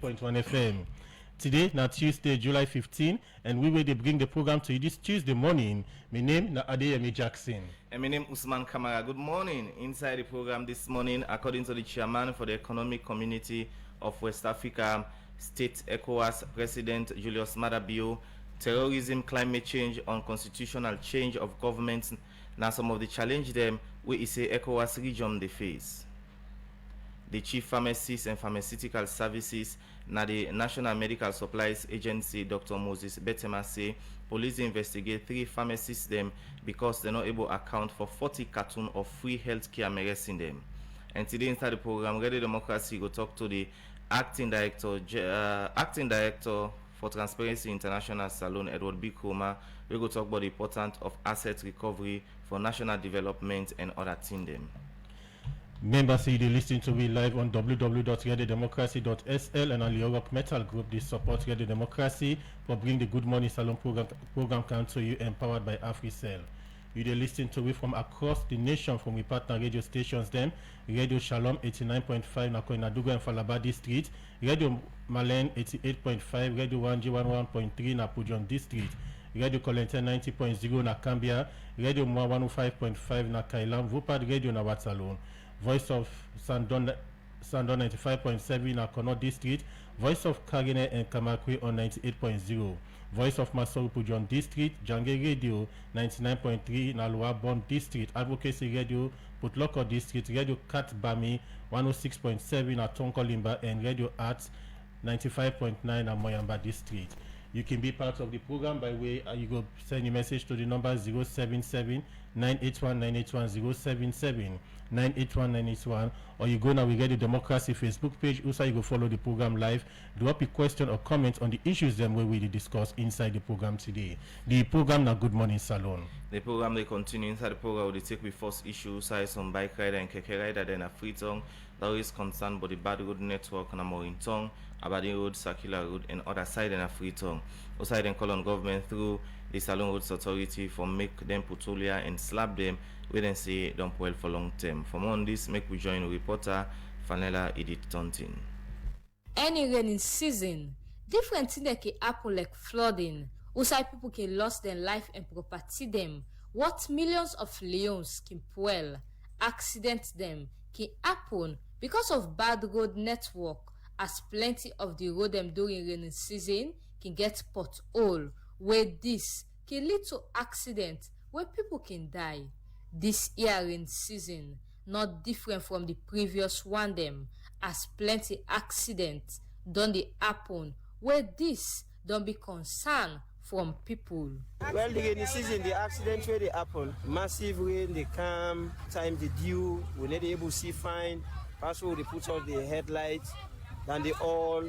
98.1 FM. Today, na Tuesday, July 15, and we will bring the program to you this Tuesday morning. My name is Adeyemi Jackson. And my name is Usman Kamara. Good morning. Inside the program this morning, according to the chairman for the Economic Community of West Africa, State ECOWAS President Julius Maada Bio, terrorism, climate change, unconstitutional change of governments, now some of the challenge them we say ECOWAS region they face. The Chief Pharmacist and Pharmaceutical Services na the National Medical Supplies Agency, Dr. Moses Betema, say police investigate 3 pharmacists them because they're not able to account for 40 cartons of free healthcare medicine them. And today inside the program, Radio Democracy go talk to the acting director for Transparency International Salon, Edward B. Kroma. We go talk about the importance of asset recovery for national development and other things them. Members, you listen to me live on www.radiodemocracy.sl and on the Europe Metal Group. They support Radio Democracy for bringing the Good Morning Salon program come to you, empowered by AfriCell. You listen to me from across the nation from we partner radio stations then Radio Shalom 89.5 na Koinadugu and Falaba District, Radio Malen 88.5, Radio 1G11.3 na Pujon District, Radio Colente 90.0 na Cambia, Radio Mwa 105.5 na Kailam, Vupad Radio na Watalon, Voice of Sandon 95.7 na Kono District, Voice of Kagene and Kamakwi on 98.0, Voice of Masoru Pujon District, Jange Radio 99.3 na Luabon District, Advocacy Radio Putloko District, Radio Kat Bami 106.7 na Tonkolimba, and Radio Arts 95.9 na Moyamba District. You can be part of the program by way you go send your message to the number 077 981 981 077 981 981, or you go now we get the Democracy Facebook page. Also, you go follow the program live. Drop a question or comment on the issues them where we discuss inside the program today. The program now Good Morning Salon. The program they continue inside the program. They take with first issue size some bike rider and keke rider then a free tongue. That is concerned about the bad road network and a more in tongue, Abadi Road, Circular Road, and other side and a free tongue. Also, then call on government through the Salon Roads Authority for make them putulia and slap them. We then say don't well for long term. For more on this, make we join reporter Fanella Edith Tontin. Any rainy season, different things that can happen like flooding. Also, people can lose their life and property them. What millions of Leones can well accident them can happen because of bad road network, as plenty of the road them during rainy season can get pothole, where this can lead to accident where people can die. This year rainy season not different from the previous one them, as plenty accidents don't they happen where this don't be concern from people. Well, the rainy season, the accidents where they happen, massive rain, they come, time the dew, we not able to see fine, also they put out the headlights, then they all,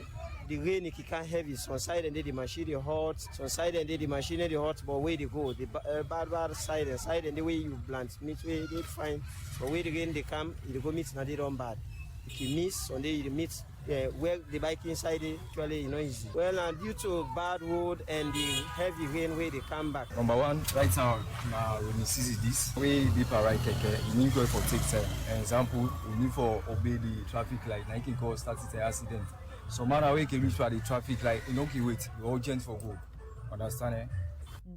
the rain it can heavy, some side and the machine they hot, some side and the machine they hot, but where they go, the bad side and the way you blunt, meet where they find, but where the rain they come, they go meet, not they don't bad. If you miss, on they meet, where the bike inside it, actually easy. Well, due to bad road and the heavy rain, where they come back. Number one, right now, when you see this, we people ride keke, you need go for take time. An example, we need for obey the traffic light. Like you call started the accident. So man, we can reach for the traffic light. You know, wait, we urgent for go. Understand? Eh?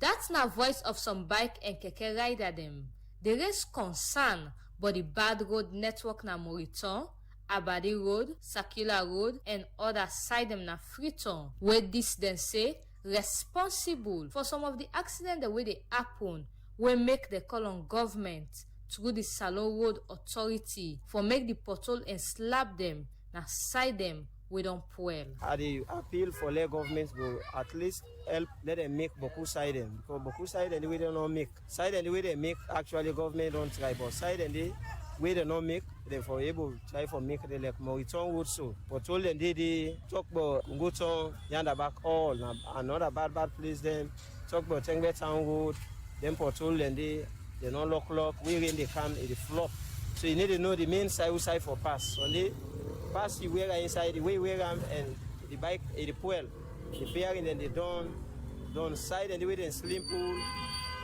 That's not voice of some bike and keke rider them. There is concern, but the bad road network na Moriton, Abadi Road, Circular Road, and other side them na Freetown, where this then say responsible for some of the accident the way they happen, where make the call on government through the Salon Road Authority for make the pothole and slap them na side them we don't well. I appeal for let government go at least help let them make Boku side them, because Boku side and the way they don't make side and the way they make actually government don't try, but side and the way they don't make, they for able to try for make the like Moriton Road so. But all them they talk about Ngoton, Yanda back all another bad place them talk about Tengbe Town Road, them portal and they don't lock where in they come they flop. So you need to know the main side for pass. So they pass the way inside the way where and the bike the pool, the bearing and they don't side and the way they slim pool.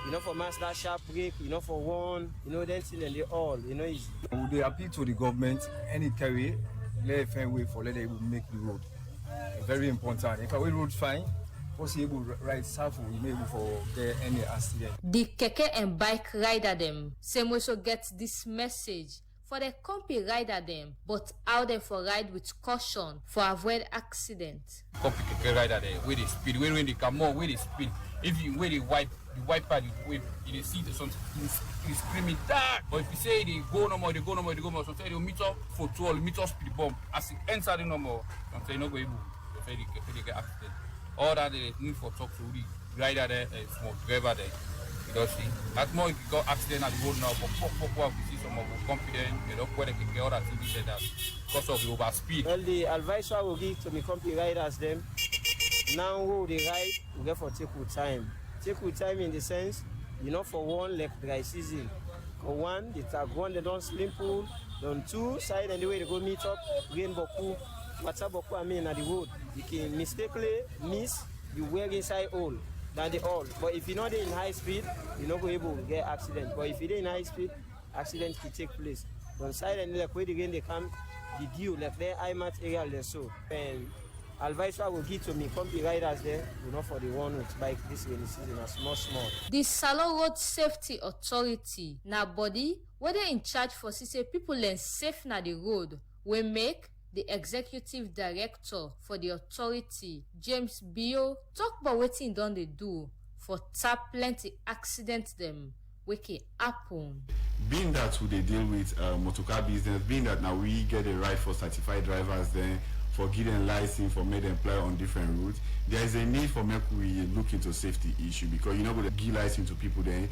You know, for master sharp break, you know, for one, you know, then till and they all, you know, easy. They appeal to the government, any carry, let them wait for let them make the road. very important. If we road fine, possible ride safely, we may able for get any accident. The keke and bike rider them same also get this message for the company rider them, but how them for ride with caution for avoid accident. Copy keke rider there, where they speed, when they come more, where they speed. If you where they wipe the wiper, you see the something you screaming that. But if you say they go no more, sometimes they meet up for 12, meet up speed bump. As it enter the no more, sometimes they not go able to get accident. All that they need for talk to the rider there, small driver there. Because see, at more you got accident at the road now, but we see some of them confident, they don't where they can get all that TV said that because of the overspeed. Well, the advice I will give to the company riders them, now who they ride, we get for take with time. Take with time in the sense, for one, like dry season. For one, they tag one, they don't slim pool. On two, side and the way they go meet up, rain boku, water boku, at the road. You can mistakenly miss, you wear inside all than the all. But if you're not in high speed, you're not going to be able to get accident. But if you're in high speed, accident can take place. On side and like where the rain they come, the dew, like there, IMAT area there so. And advice I will give to me, company riders there, for the one with bike this rainy season, a small. The Salon Road Safety Authority, na body, where they in charge for say people learn safe na the road, we make the executive director for the authority, James Bio, talk about wetin don dey do for tap plenty accident them wey can happen. Being that we dey deal with motorcar business, being that now we get a right for certified drivers then, for getting license for made employer on different routes, there is a need for make we look into safety issue because you're not going to give license to people then,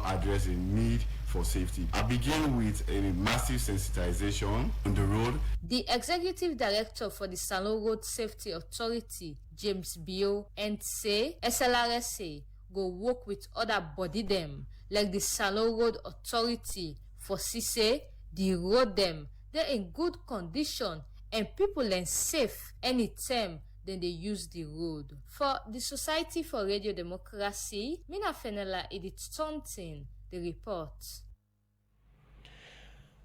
address a need for safety. I begin with a massive sensitization on the road. The executive director for the Salon Road Safety Authority, James Bio, and say SLRSA go work with other body them like the Salon Road Authority for say the road them they're in good condition and people learn safe anytime then they use the road. For the Society for Radio Democracy, Mina Fenela Edith Taunton, the report.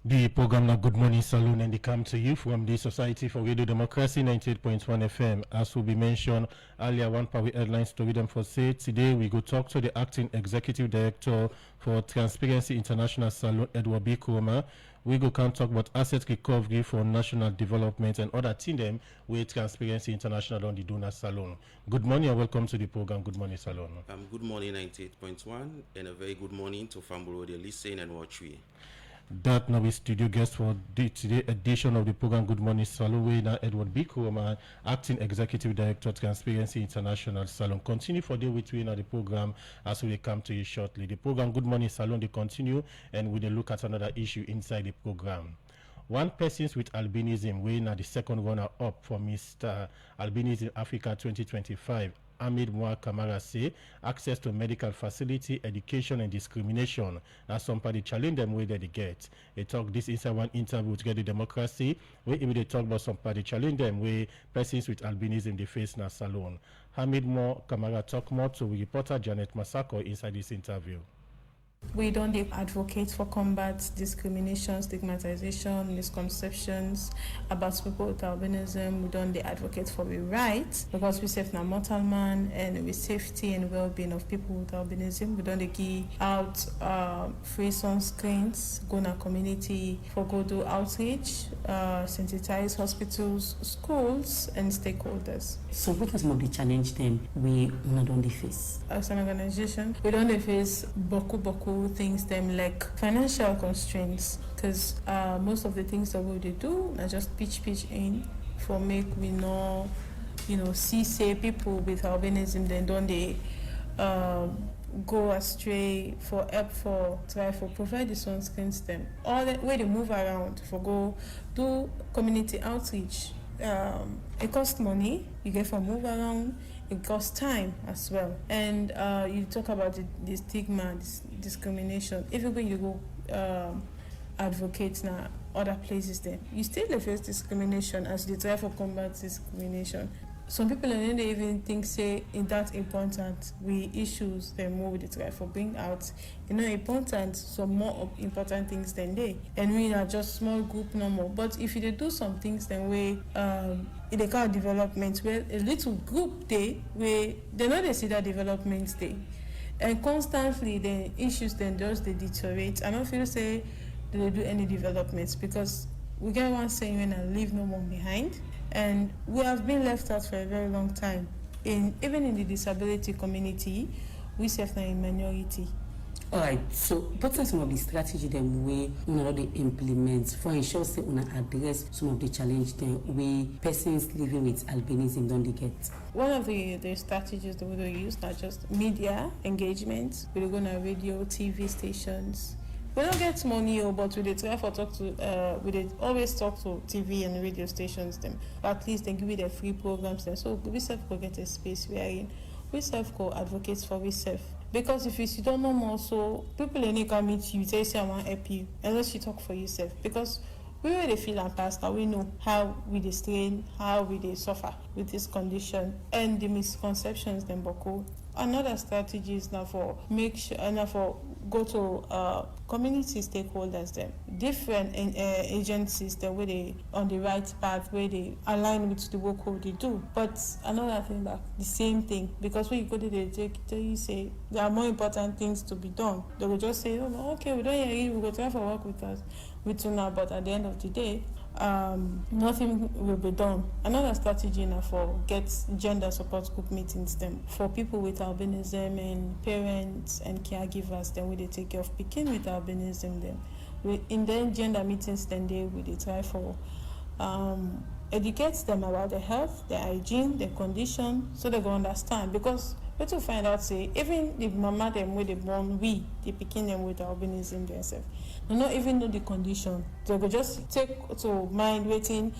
The program now Good Morning Saloon and they come to you from the Society for Radio Democracy 98.1 FM. As will be mentioned earlier, one power headlines to read them for say today we go talk to the acting executive director for Transparency International Saloon, Edward B. Kuroma. We go can talk about asset recovery for national development and other things them with Transparency International on the donor salon. Good morning and welcome to the program Good Morning Salon. Good morning 98.1 and a very good morning to Fambulo they listen and watch we. That now is studio guest for the today edition of the program Good Morning Salon. We now Edward B. Kuroma, acting executive director Transparency International Salon. Continue for the with we now the program as we come to you shortly. The program Good Morning Salon they continue and we will look at another issue inside the program. One persons with albinism, we now the second runner up for Mr. Albinism Africa 2025. Ahmed Moa Kamara say access to medical facility, education and discrimination. That's somebody challenge them where they get. They talk this inside one interview with Get the Democracy where even they talk about somebody challenge them where persons with albinism they face in a salon. Ahmed Moa Kamara talk more to reporter Janet Masako inside this interview. We don't advocate for combat discrimination, stigmatization, misconceptions about people with albinism. We don't advocate for the rights because we save na mortal man and with safety and well-being of people with albinism. We don't give out free sunscreens, go na community for go do outreach, sensitize hospitals, schools and stakeholders. So what are some of the challenge them we not only face? As an organization, we don't face boku things them like financial constraints because most of the things that we do are just pitch in for make we know see say people with albinism then don't they go astray for help for try for provide the sunscreens them all the way they move around for go do community outreach. It costs money you get for move around. It costs time as well. And you talk about the stigma, discrimination. Even when you go advocate now other places there, you still face discrimination as they try for combat discrimination. some people don't even think say in that important we issues them more with the try for bring out important some more important things than they and we are just small group no more. But if you do some things then we in the kind of development where a little group they where they know they see that development day and constantly the issues then just they deteriorate. I don't feel say they do any developments because we get one saying when I leave no one behind, and we have been left out for a very long time. Even in the disability community, we serve now in minority. Alright, so what are some of the strategy them way they implement for ensure say una address some of the challenge them way persons living with albinism don't they get? One of the strategies that we will use not just media engagement, we're gonna radio, TV stations. We don't get money, but we try for talk to. We always talk to TV and radio stations. Them, or at least they give you their free programs. Them, so we self go get a space wherein we self go advocate for we self. Because if you don't know more, so people in can meet you, they say I want to help you, unless you talk for yourself. Because we already feel and past now we know how we strain, how we suffer with this condition, and the misconceptions. Then, Boko. Another strategy is now for make sure now for go to community stakeholders, them different agencies that where they on the right path where they align with the work they do. But another thing that the same thing, because when you go to the you say there are more important things to be done, they will just say, oh, okay, we don't hear you, we will try for work with us with you now, but at the end of the day nothing will be done. Another strategy now for get gender support group meetings them for people with albinism and parents and caregivers then we they take care of picking with albinism them in then gender meetings then they will they try for educate them about their health, their hygiene, their condition, so they go understand. Because we to find out say even the mama them where they born we they picking them with albinism themselves they not even know the condition. They go just take to mind waiting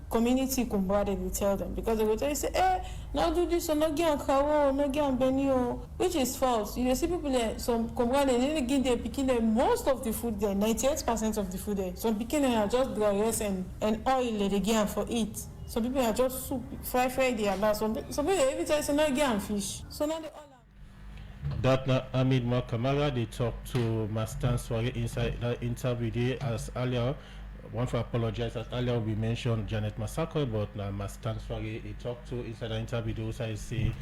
community kumbwa they will tell them, because they will tell you say now do this or not get kawo not get benio, which is false. You see people there some kumbwa they didn't give their picking them most of the food there, 98% of the food there, some picking them are just dry rice and oil they get for eat. Some people are just soup fry the about some people every time say not get fish, so now they all Dr. Hamid Kamara, they talked to Mastan Swari inside that interview there as earlier. Want to apologize as earlier we mentioned Janet Massacre, but now Mastan Swari he talked to inside the interview they also say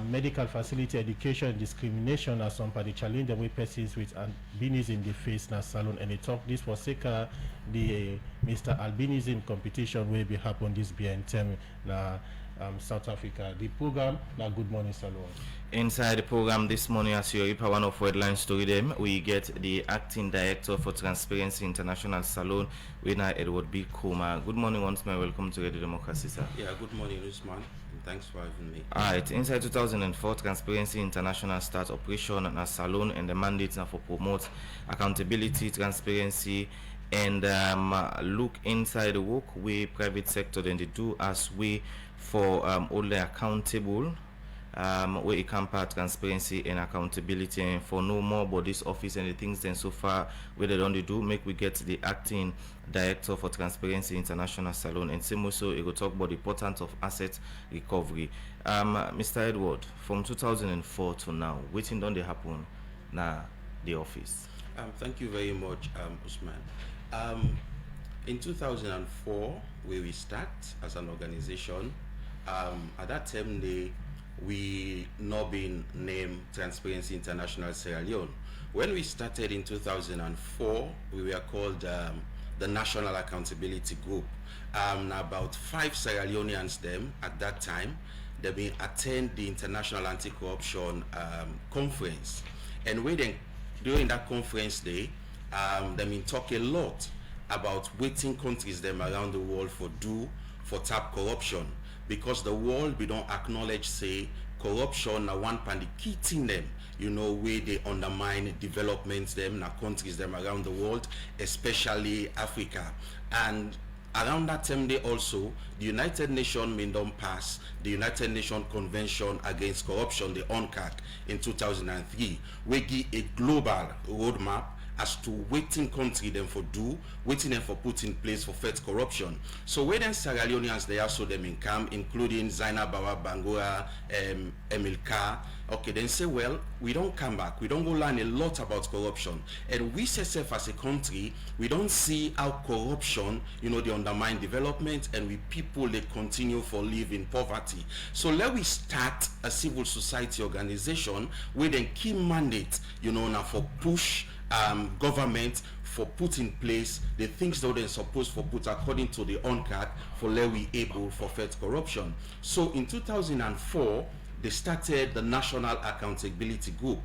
medical facility education and discrimination as some party challenge the way persons with albinism they face na salon, and he talked this was the Mr. Albinism competition will be happen this behind term na South Africa. The program now Good Morning Salon. Inside the program this morning, as you read one of headlines story them, we get the acting director for Transparency International Salon, Winner Edward B. Kuma. Good morning once more. Welcome to Radio Democracy, sir. Yeah, good morning, Usman. Thanks for having me. Alright, inside 2004, Transparency International start operation at a salon, and the mandate now for promote accountability, transparency, and look inside the work we private sector then they do as we for only accountable where it can part transparency and accountability, and for no more about this office and the things then so far where they don't do make we get the acting director for Transparency International Salon, and same also it will talk about the importance of asset recovery. Mr. Edward, from 2004 to now, waiting don't they happen now the office? Thank you very much, Usman. In 2004 we start as an organization. At that time we not been named Transparency International Sierra Leone. When we started in 2004, we were called the National Accountability Group. About 5 Sierra Leoneans them at that time, they been attend the International Anti-Corruption Conference, and during that conference day, they been talk a lot about waiting countries them around the world for tap corruption, because the world we don't acknowledge say corruption na one pan the key thing them where they undermine developments them na countries them around the world, especially Africa. And around that time they also the United Nations don't pass the United Nations Convention Against Corruption, the UNCAC, in 2003. We give a global roadmap as to waiting country them for do, waiting them for put in place for fight corruption. So where then Sierra Leoneans they also them in camp, including Zainab Bawa Bangura, Emilka. Okay, then say, well, we don't come back. We don't go learn a lot about corruption. And we self as a country, we don't see how corruption, they undermine development, and we people, they continue for live in poverty. So let we start a civil society organization with a key mandate, now for push government for put in place the things that they're supposed for put according to the UNCAC for let we able for fight corruption. So in 2004, they started the National Accountability Group,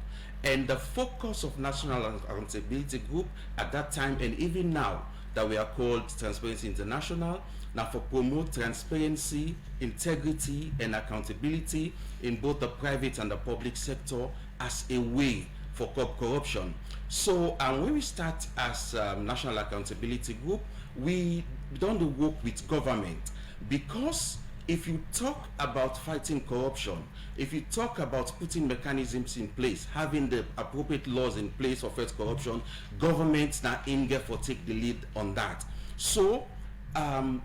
and the focus of National Accountability Group at that time and even now that we are called Transparency International, now for promote transparency, integrity and accountability in both the private and the public sector as a way for corruption. So when we start as National Accountability Group, we don't work with government, because if you talk about fighting corruption, if you talk about putting mechanisms in place, having the appropriate laws in place for fight corruption, governments now in get for take the lead on that. So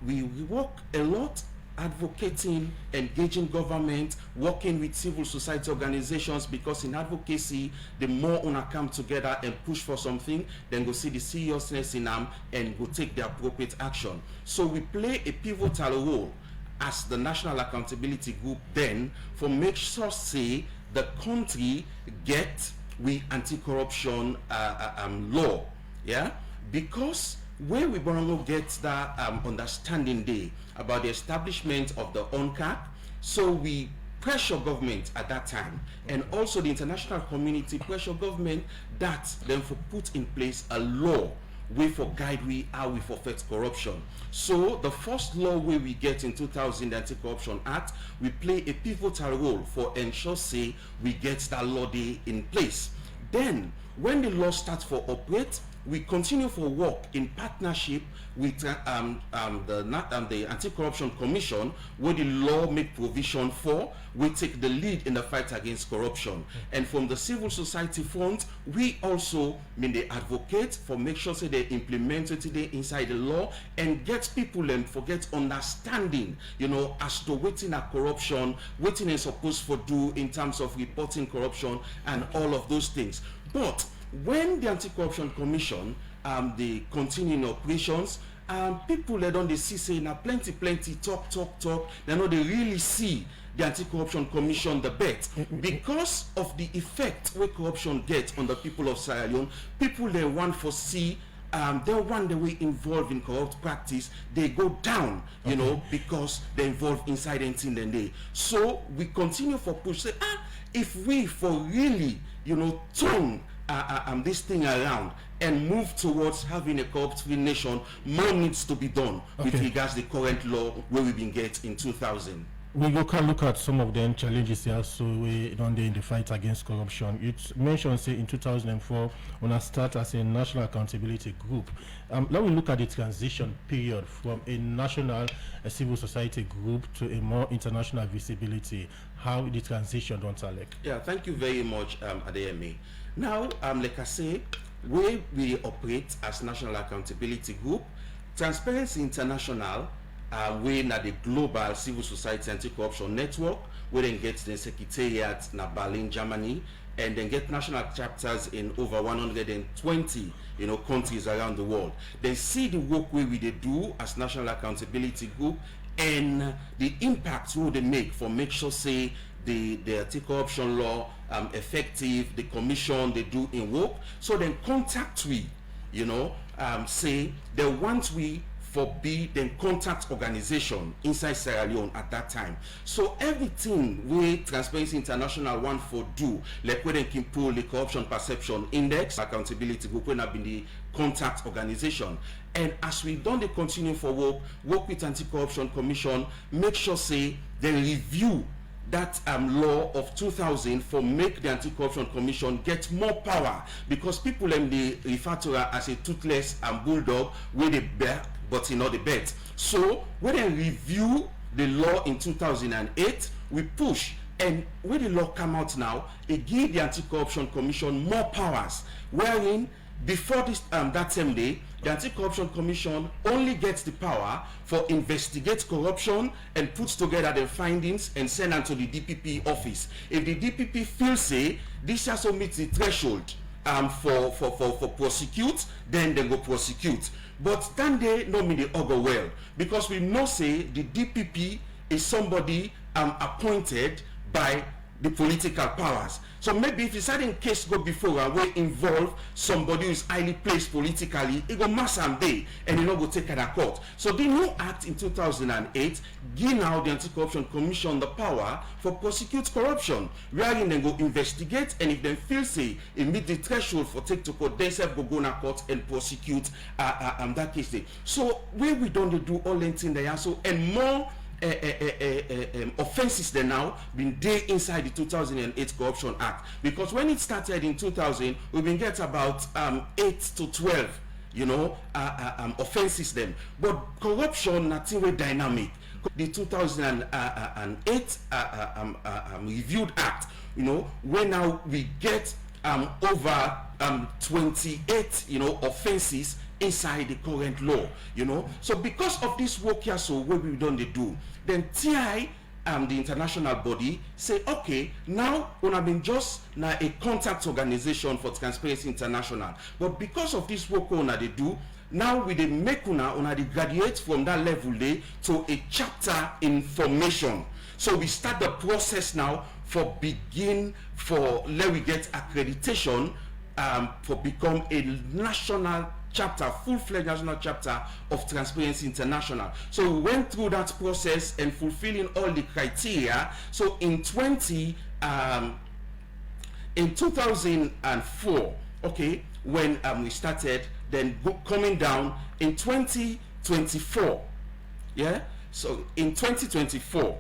we work a lot advocating, engaging government, working with civil society organizations, because in advocacy, the more una come together and push for something, then go see the seriousness in them and go take the appropriate action. So we play a pivotal role as the National Accountability Group then for make sure say the country get we anti-corruption law, yeah, because where we gonna get that understanding day about the establishment of the UNCAC, so we pressure government at that time, and also the international community pressure government that then for put in place a law way for guide we how we for fight corruption. So the first law we get in 2000, the Anti-Corruption Act, we play a pivotal role for ensure say we get that law day in place. Then when the law starts for operate, we continue for work in partnership with the Anti-Corruption Commission, where the law make provision for, we take the lead in the fight against corruption. And from the civil society front, we also they advocate for make sure say they implement it today inside the law and get people and forget understanding, as to waiting at corruption, waiting is supposed for do in terms of reporting corruption and all of those things. But when the Anti-Corruption Commission they continue in operations, people they don't see say na plenty talk. They know they really see the Anti-Corruption Commission the bet because of the effect where corruption gets on the people of Sierra Leone. People they want for see they want the way involved in corrupt practice, they go down, because they involve inside anything then they. So we continue for push say if we for really turn this thing around and move towards having a corrupt-free nation, more needs to be done with regards to the current law where we've been get in 2000. We can look at some of them challenges here, so we don't in the fight against corruption. You mentioned say in 2004 when I start as a national accountability group. Now we look at the transition period from a national civil society group to a more international visibility. How the transition don't Alec? Yeah, thank you very much, Adeyemi. Now, like I say, where we operate as National Accountability Group, Transparency International, we na the global civil society anti-corruption network, where then get the secretariat na Berlin, Germany, and then get national chapters in over 120 countries around the world. They see the work we do as National Accountability Group and the impact we they make for make sure say the anti-corruption law effective, the commission they do in work. So then contact we, say they want we for be then contact organization inside Sierra Leone at that time. So everything we Transparency International want for do, like when they can pull the corruption perception index, accountability group when have been the contact organization. And as we don't they continue for work with Anti-Corruption Commission, make sure say they review that law of 2000 for make the Anti-Corruption Commission get more power, because people they refer to her as a toothless bulldog where they bear but the bet. So when they review the law in 2008, we push, and when the law come out now, it give the Anti-Corruption Commission more powers, wherein before this that same day, the Anti-Corruption Commission only gets the power for investigate corruption and puts together the findings and send them to the DPP office. If the DPP feels say this also meets the threshold for prosecute, then they go prosecute. But then they no mean they all go well, because we know say the DPP is somebody appointed by the political powers. So maybe if a certain case go before and will involve somebody who is highly placed politically, it go mass and day, and you know go take it to court. So the new act in 2008 give now the Anti-Corruption Commission the power for prosecute corruption, wherein they go investigate, and if they feel say it meet the threshold for take to court, they self go na court and prosecute that case day. So where we don't do all the things there, so and more offenses that now been there inside the 2008 Corruption Act, because when it started in 2000 we've been get about 8 to 12 offenses them, but corruption nothing very dynamic. The 2008 reviewed act, when now we get over 28 offenses inside the current law, so because of this work here, so what we don't do, then TI the international body say, okay, now we have been just now a contact organization for Transparency International, but because of this work they do, now we dey make una dey graduate from that level day to a chapter in formation. So we start the process now for let we get accreditation for become a national chapter, full-fledged national chapter of Transparency International. So we went through that process and fulfilling all the criteria. So in 2004, okay, when we started, then coming down in 2024, yeah. So in 2024,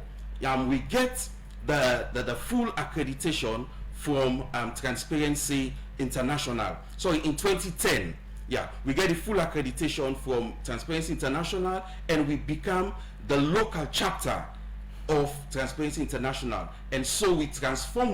we get the full accreditation from Transparency International. So in 2010, yeah, we get the full accreditation from Transparency International, and we become the local chapter of Transparency International. And so we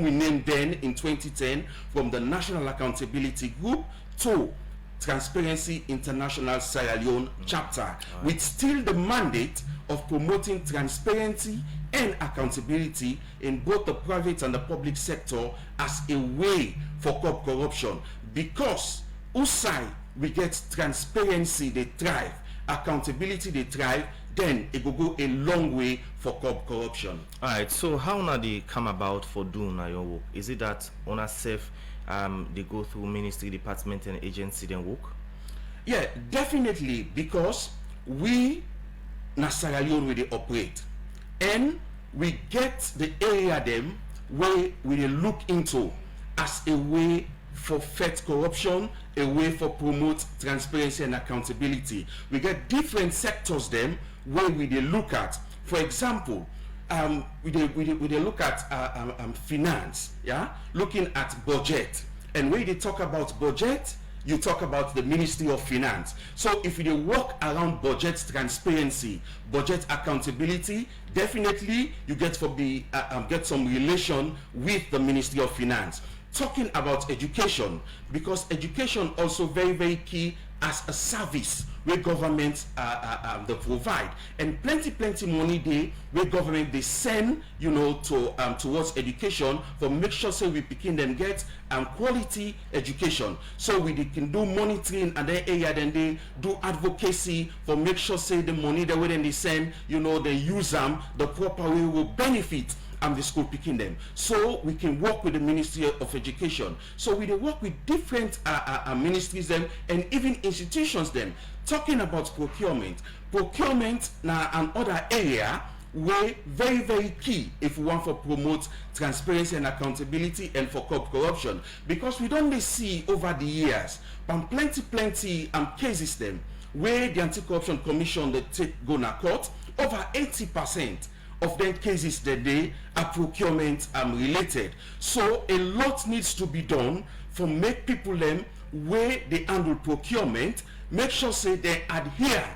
named then in 2010 from the National Accountability Group to Transparency International Sierra Leone chapter, with still the mandate of promoting transparency and accountability in both the private and the public sector as a way for corruption. Because outside we get transparency, they thrive, accountability, they thrive, then it will go a long way for corruption. All right, so how now they come about for doing your work? Is it that on a safe they go through ministry, department and agency then work? Yeah, definitely, because we na Sierra Leone where they operate, and we get the area them where we look into as a way for fight corruption, a way for promote transparency and accountability. We get different sectors them where we look at. For example, we look at finance, yeah, looking at budget, and when they talk about budget, you talk about the Ministry of Finance. So if you work around budget transparency, budget accountability, definitely you get get some relation with the Ministry of Finance. Talking about education, because education also very, very key as a service where government they provide, and plenty money where government they send towards education for make sure so we begin them get quality education. So we can do monitoring and their area, then they do advocacy for make sure say the money that when they send they use them the proper way will benefit the school picking them. So we can work with the Ministry of Education. So we work with different ministries them and even institutions them. Talking about procurement now another area where very, very key if we want to promote transparency and accountability and for corruption, because we don't see over the years plenty cases them where the Anti-Corruption Commission they take go na court. Over 80% of them cases that they are procurement related. So a lot needs to be done for make people them where they handle procurement, make sure say they adhere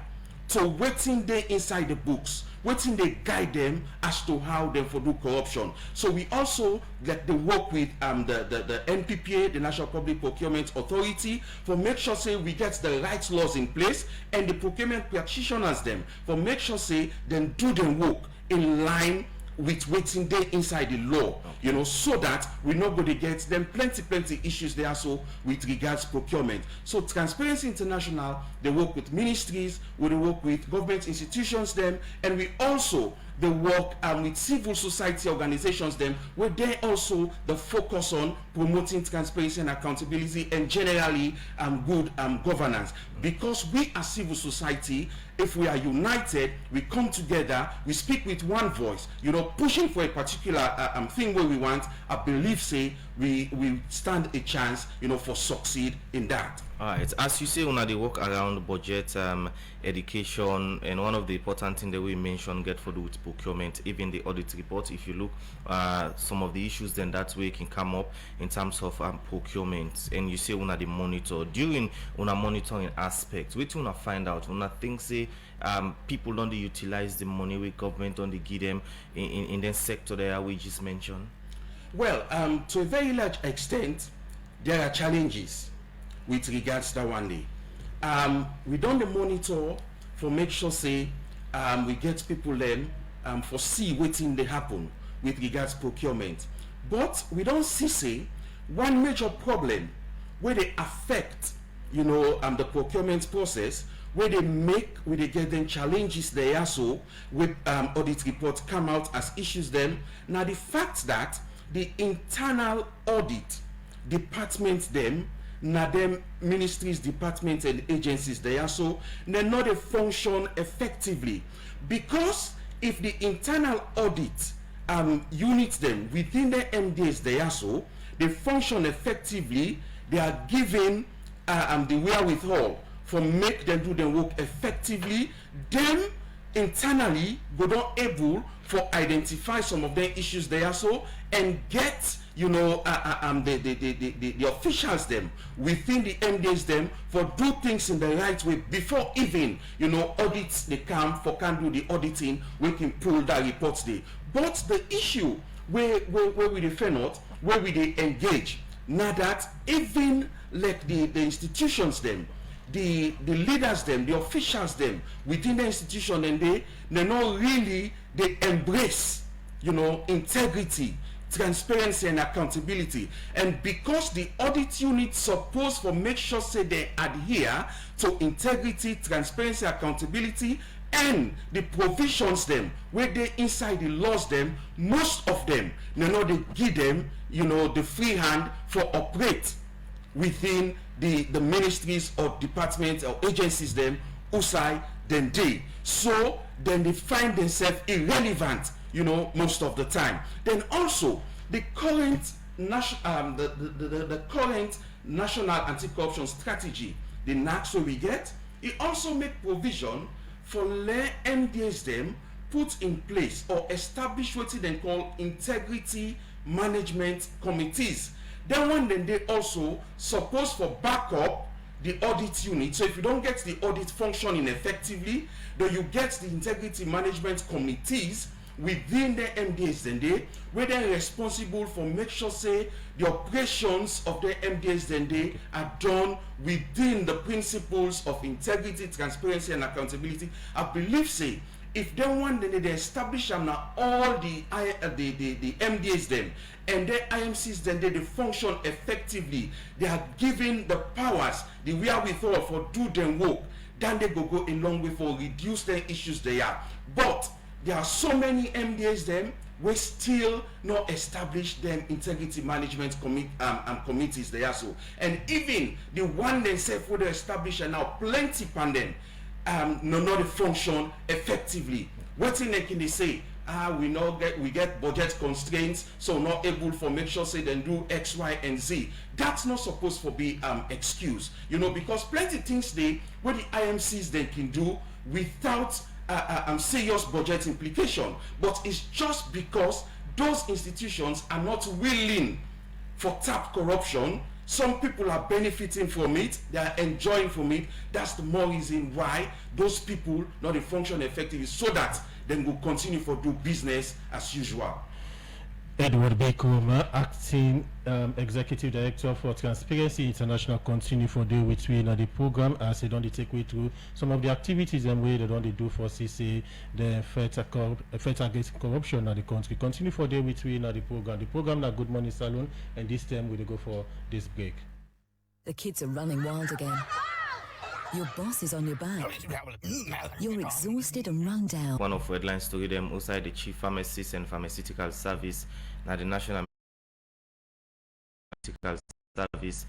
to waiting there inside the books, wetin dey guide them as to how them for do corruption. So we also get the work with the NPPA, the National Public Procurement Authority, for make sure say we get the right laws in place, and the procurement practitioners them for make sure say them do them work in line with waiting day inside the law, you know, so that we not going to get them plenty issues there. So with regards procurement, so Transparency International, they work with ministries, we work with government institutions them, and we also they work with civil society organizations them, where they also the focus on promoting transparency and accountability and generally good governance. Because we as civil society, if we are united, we come together, we speak with one voice, you know, pushing for a particular thing where we want, I believe say we stand a chance, you know, for succeed in that. All right, as you say, when they work around budget, education, and one of the important things that we mentioned get for do with procurement, even the audit report. If you look, some of the issues then that way can come up in terms of procurement, and you say when they monitor during when monitoring aspects, which when find out when things say people don't utilize the money with government don't give them in the sector there we just mentioned. Well, to a very large extent, there are challenges with regards to that one day. We don't monitor for make sure say we get people then for see waiting they happen with regards procurement. But we don't see say one major problem where they affect, you know, the procurement process, where they get them challenges there so with audit reports come out as issues them. Now the fact that the internal audit departments them, now them ministries, departments and agencies they are so they're not a function effectively, because if the internal audit units them within the MDs they are so they function effectively, they are given the wherewithal for make them do their work effectively, them internally go down able for identify some of the issues they are so and get, you know, the officials them within the MDs them for do things in the right way before even, you know, audits they come for can do the auditing, we can pull that reports there. But the issue where we defend not, where we they engage, now that even like the institutions them, the leaders them, the officials them within the institution, and they not really they embrace, you know, integrity, transparency and accountability. And because the audit unit supposed for make sure say they adhere to integrity, transparency, accountability and the provisions them where they inside the laws them, most of them they know they give them, you know, the free hand for operate within the ministries or departments or agencies them usai then they, so then they find themselves irrelevant, you know, most of the time. Then also the current the current national anti-corruption strategy, the NACSO we get, it also make provision for let MDs them put in place or establish what they call integrity management committees. Then when then they also supposed for backup the audit unit. So if you don't get the audit functioning effectively, then you get the integrity management committees within the MDs then they where they're responsible for make sure say the operations of the MDs then they are done within the principles of integrity, transparency and accountability. I believe say if they want then they establish them now all the MDs them and the IMCs then they function effectively, they are given the powers, the wherewithal for do them work, then they go a long way for reduce the issues they are. But there are so many MDs them we still not establish them integrity management committees they are so, and even the one themselves would establish and now plenty pan them not function effectively. What thing can they say? We get budget constraints, so not able for make sure say then do X, Y, and Z. That's not supposed to be excuse, you know, because plenty things they what the IMCs they can do without serious budget implication. But it's just because those institutions are not willing for tap corruption. Some people are benefiting from it, they are enjoying from it. That's the more reason why those people not function effectively, so that then we'll continue for do business as usual. Edward Bekoma, Acting Executive Director for Transparency International, continue for deal with we in the program as they don't take way through some of the activities and way they don't do for CC, the fight against corruption in the country. Continue for deal with we in the program. The program na Good Morning Salon, and this time we'll go for this break. The kids are running wild again. Your boss is on your back. You're exhausted and run down. One of headline story them outside the chief pharmacist and pharmaceutical service, now the national pharmaceutical service